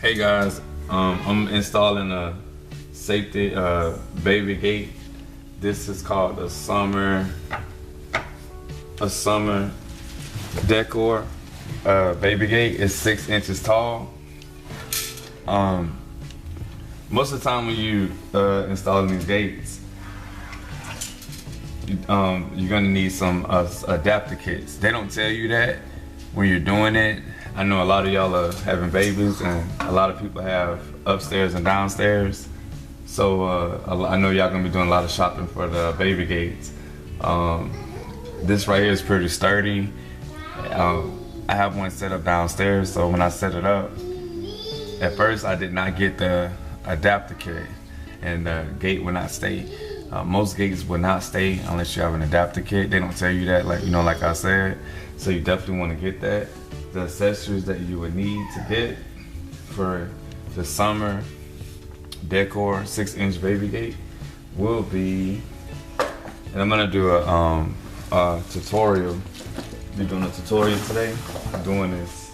Hey guys, I'm installing a safety baby gate. This is called a summer decor baby gate. It's 6 inches tall. Most of the time when you installing these gates, you're gonna need some adapter kits. They don't tell you that when you're doing it. I know a lot of y'all are having babies, and a lot of people have upstairs and downstairs. So I know y'all gonna be doing a lot of shopping for the baby gates. This right here is pretty sturdy. I have one set up downstairs, so when I set it up, at first I did not get the adapter kit, and the gate will not stay. Most gates will not stay unless you have an adapter kit. They don't tell you that, like I said. So you definitely want to get that. The accessories that you would need to get for the summer decor 6-inch baby gate will be, and I'm gonna do a tutorial. We're doing a tutorial today. I'm doing this.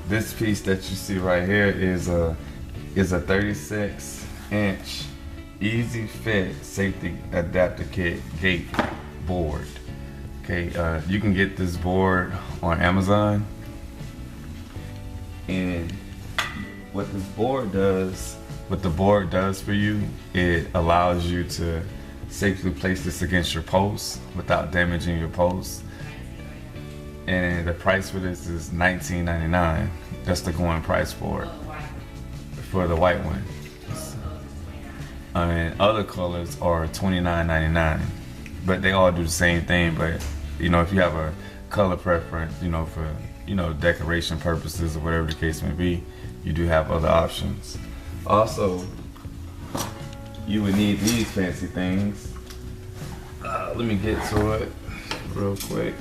This piece that you see right here is a 36-inch easy fit safety adapter kit gate board. Okay, you can get this board on Amazon, and what the board does for you, it allows you to safely place this against your post without damaging your post. And the price for this is $19.99. That's the going price for it, for the white one. And other colors are $29.99. But they all do the same thing. But you know, if you have a color preference, you know, for decoration purposes or whatever the case may be, you do have other options. Also, you would need these fancy things. Let me get to it real quick.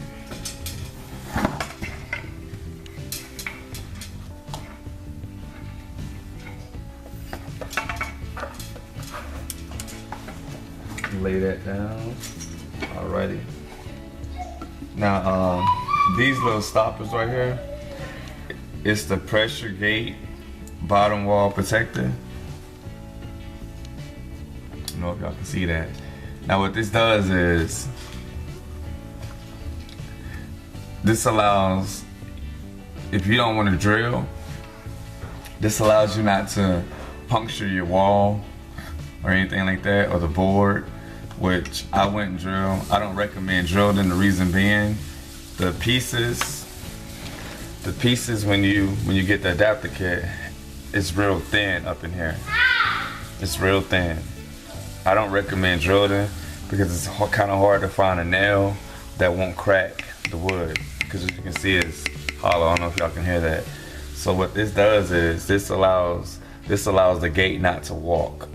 Lay that down. Alrighty. Now, these little stoppers right here, it's the pressure gate bottom wall protector. I don't know if y'all can see that. Now what this does is, this allows, if you don't want to drill, this allows you not to puncture your wall or anything like that, or the board, which I wouldn't drill. I don't recommend drilling. The reason being, the pieces when you get the adapter kit, it's real thin up in here. It's real thin. I don't recommend drilling because it's kind of hard to find a nail that won't crack the wood, because as you can see, it's hollow. I don't know if y'all can hear that. So what this does is, this allows the gate not to walk.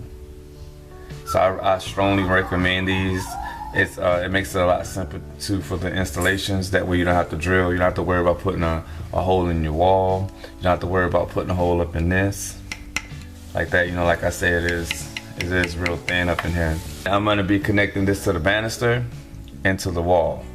So I strongly recommend these. It makes it a lot simpler too for the installations. That way you don't have to drill. You don't have to worry about putting a hole in your wall. You don't have to worry about putting a hole up in this. Like that, you know, like I said, it is real thin up in here. I'm gonna be connecting this to the banister and to the wall.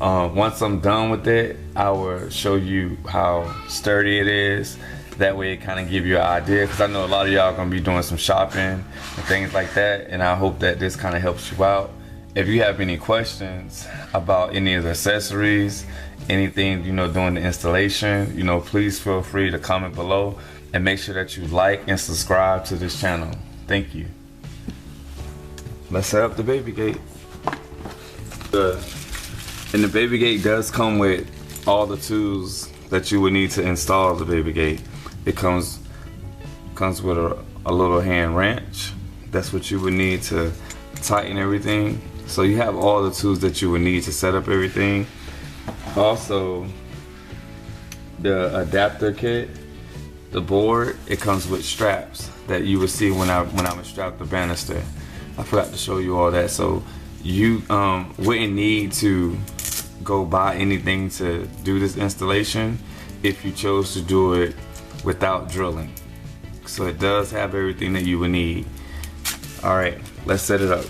Once I'm done with it, I will show you how sturdy it is. That way it kind of give you an idea, because I know a lot of y'all gonna be doing some shopping and things like that, and I hope that this kind of helps you out. If you have any questions about any of the accessories, anything, you know, during the installation, you know, please feel free to comment below, and make sure that you like and subscribe to this channel. Thank you. Let's set up the baby gate. And the baby gate does come with all the tools that you would need to install the baby gate. It comes with a little hand wrench. That's what you would need to tighten everything. So you have all the tools that you would need to set up everything. Also, the adapter kit, the board, it comes with straps that you would see when I would strap the banister. I forgot to show you all that. So you wouldn't need to go buy anything to do this installation if you chose to do it without drilling. So it does have everything that you would need. All right, let's set it up.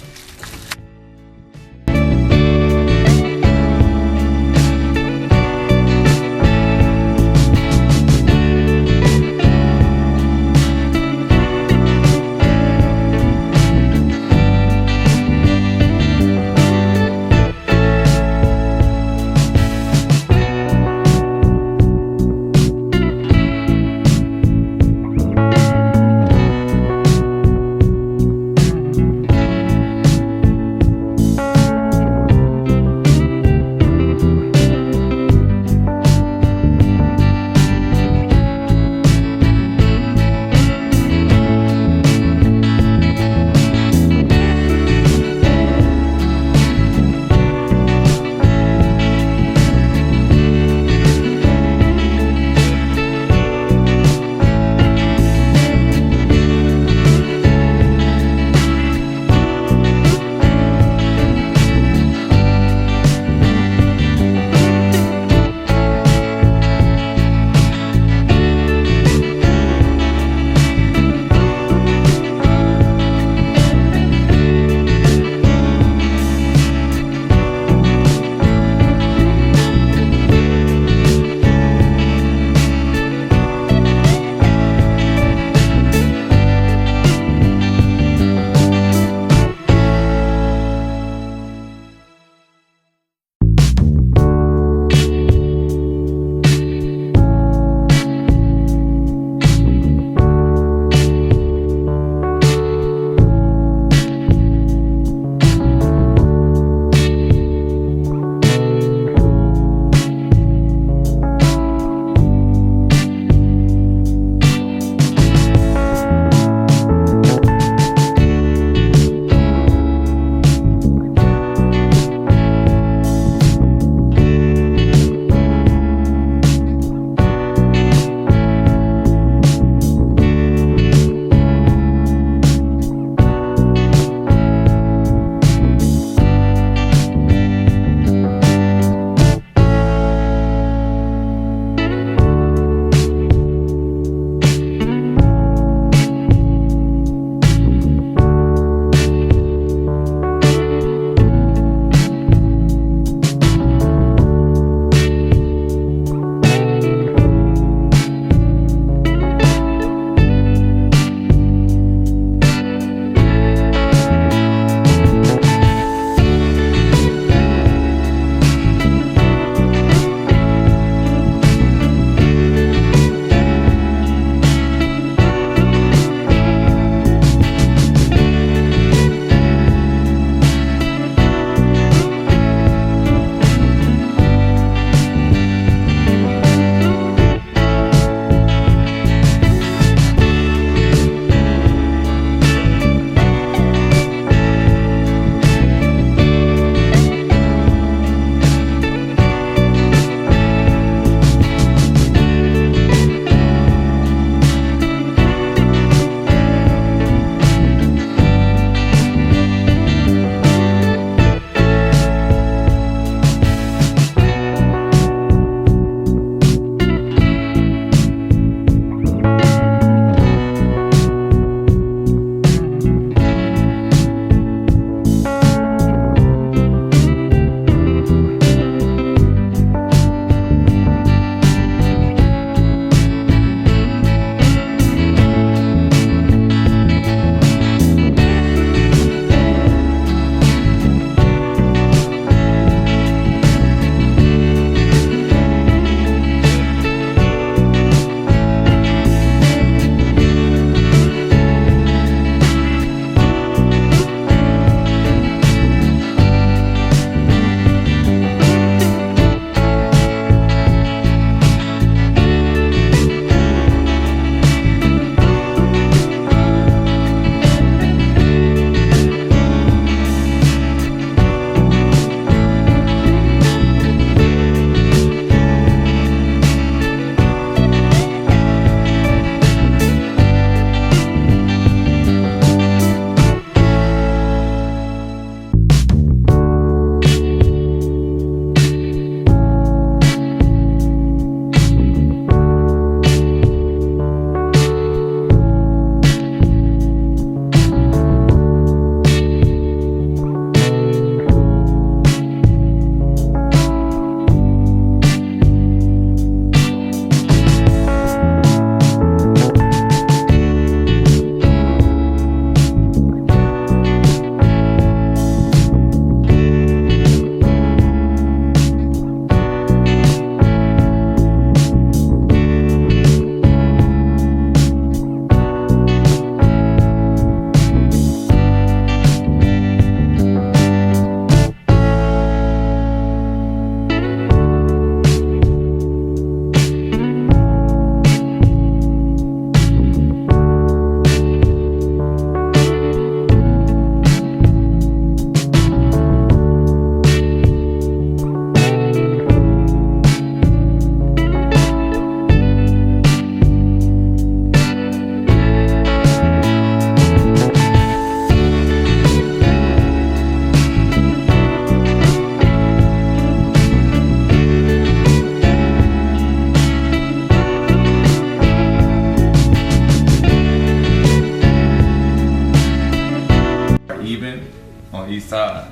side.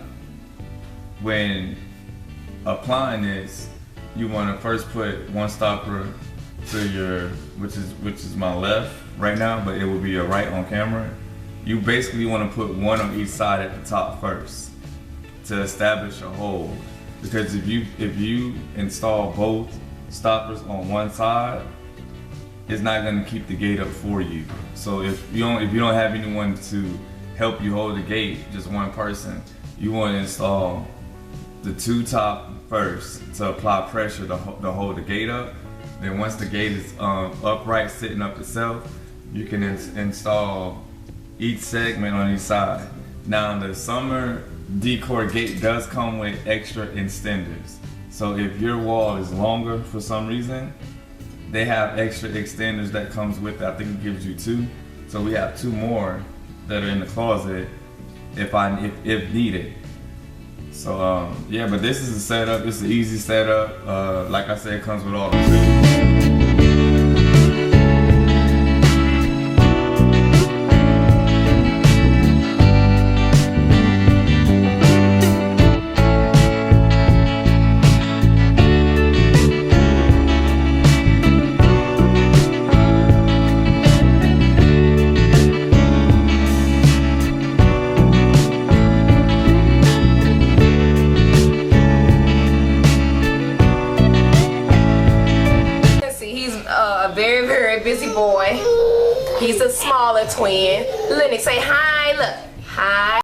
When applying this, you want to first put one stopper to your, which is my left right now, but it will be your right on camera. You basically want to put one on each side at the top first to establish a hold. Because if you install both stoppers on one side, it's not going to keep the gate up for you. So if you don't have anyone to help you hold the gate, just one person, you want to install the two top first to apply pressure to hold the gate up. Then once the gate is upright, sitting up itself, you can install each segment on each side. Now the summer decor gate does come with extra extenders. So if your wall is longer for some reason, they have extra extenders that comes with it. I think it gives you 2. So we have 2 more that are in the closet if needed. So yeah, but this is a setup. It's an easy setup. Like I said, it comes with all the tools. Very busy boy. He's a smaller twin. Lenix, say hi, look. Hi.